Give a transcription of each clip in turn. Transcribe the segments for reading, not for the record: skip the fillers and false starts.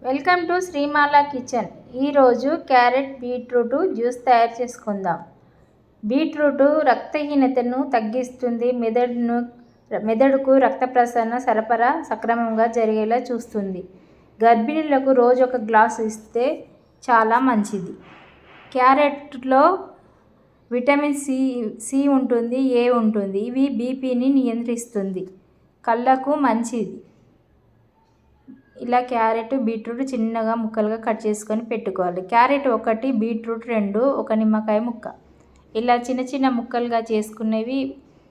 Welcome to శ్రీమాల kitchen. ఈరోజు carrot beetroot juice తయారు చేసుకుందాం. బీట్రూట్ రక్తహీనతను తగ్గిస్తుంది, మెదడుకు రక్త ప్రసరణ సరఫరా సక్రమంగా జరిగేలా చూస్తుంది. గర్భిణులకు రోజు ఒక గ్లాసు ఇస్తే చాలా మంచిది. క్యారెట్లో విటమిన్ సి ఉంటుంది, ఏ ఉంటుంది. ఇవి బీపీని నియంత్రిస్తుంది, కళ్ళకు మంచిది. ఇలా క్యారెట్ బీట్రూట్ చిన్నగా ముక్కలుగా కట్ చేసుకొని పెట్టుకోవాలి. క్యారెట్ 1, బీట్రూట్ 2, ఒక నిమ్మకాయ ముక్క. ఇలా చిన్న చిన్న ముక్కలుగా చేసుకునేవి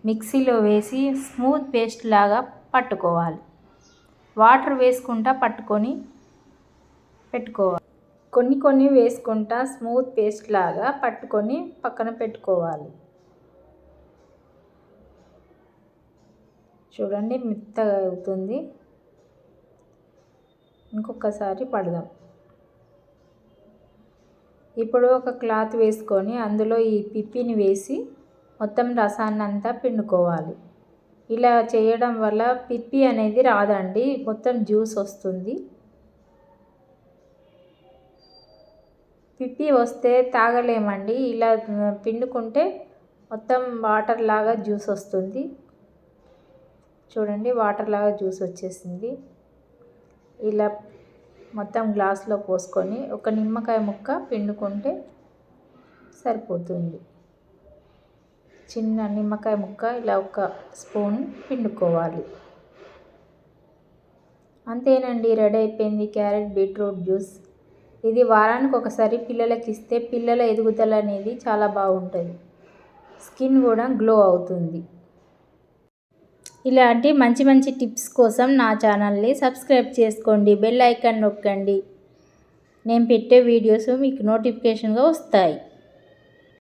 మిక్సీలో వేసి స్మూత్ పేస్ట్ లాగా పట్టుకోవాలి. వాటర్ వేసుకుంటా పట్టుకొని పెట్టుకోవాలి. కొన్ని వేసుకుంటా స్మూత్ పేస్ట్ లాగా పట్టుకొని పక్కన పెట్టుకోవాలి. చూడండి, మెత్తగా అవుతుంది. ఇంకొకసారి పడదాం. ఇప్పుడు ఒక క్లాత్ వేసుకొని అందులో ఈ పిప్పిని వేసి మొత్తం రసాన్ని అంతా పిండుకోవాలి. ఇలా చేయడం వల్ల పిప్పి అనేది రాదండి, మొత్తం జ్యూస్ వస్తుంది. పిప్పి వస్తే తాగలేమండి. ఇలా పిండుకుంటే మొత్తం వాటర్ లాగా జ్యూస్ వస్తుంది. చూడండి, వాటర్ లాగా జ్యూస్ వచ్చేసింది. ఇలా మొత్తం గ్లాస్లో పోసుకొని ఒక నిమ్మకాయ ముక్క పిండుకుంటే సరిపోతుంది. చిన్న నిమ్మకాయ ముక్క ఇలా ఒక స్పూన్ పిండుకోవాలి. అంతేనండి, రెడీ అయిపోయింది క్యారెట్ బీట్రూట్ జ్యూస్. ఇది వారానికి ఒకసారి పిల్లలకి ఇస్తే పిల్లల ఎదుగుదల అనేది చాలా బాగుంటుంది. స్కిన్ కూడా గ్లో అవుతుంది. ఇలాంటి మంచి టిప్స్ కోసం నా ఛానల్ని సబ్స్క్రైబ్ చేసుకోండి, బెల్ ఐకాన్ నొక్కండి. నేను పెట్టే వీడియోస్ మీకు నోటిఫికేషన్గా వస్తాయి.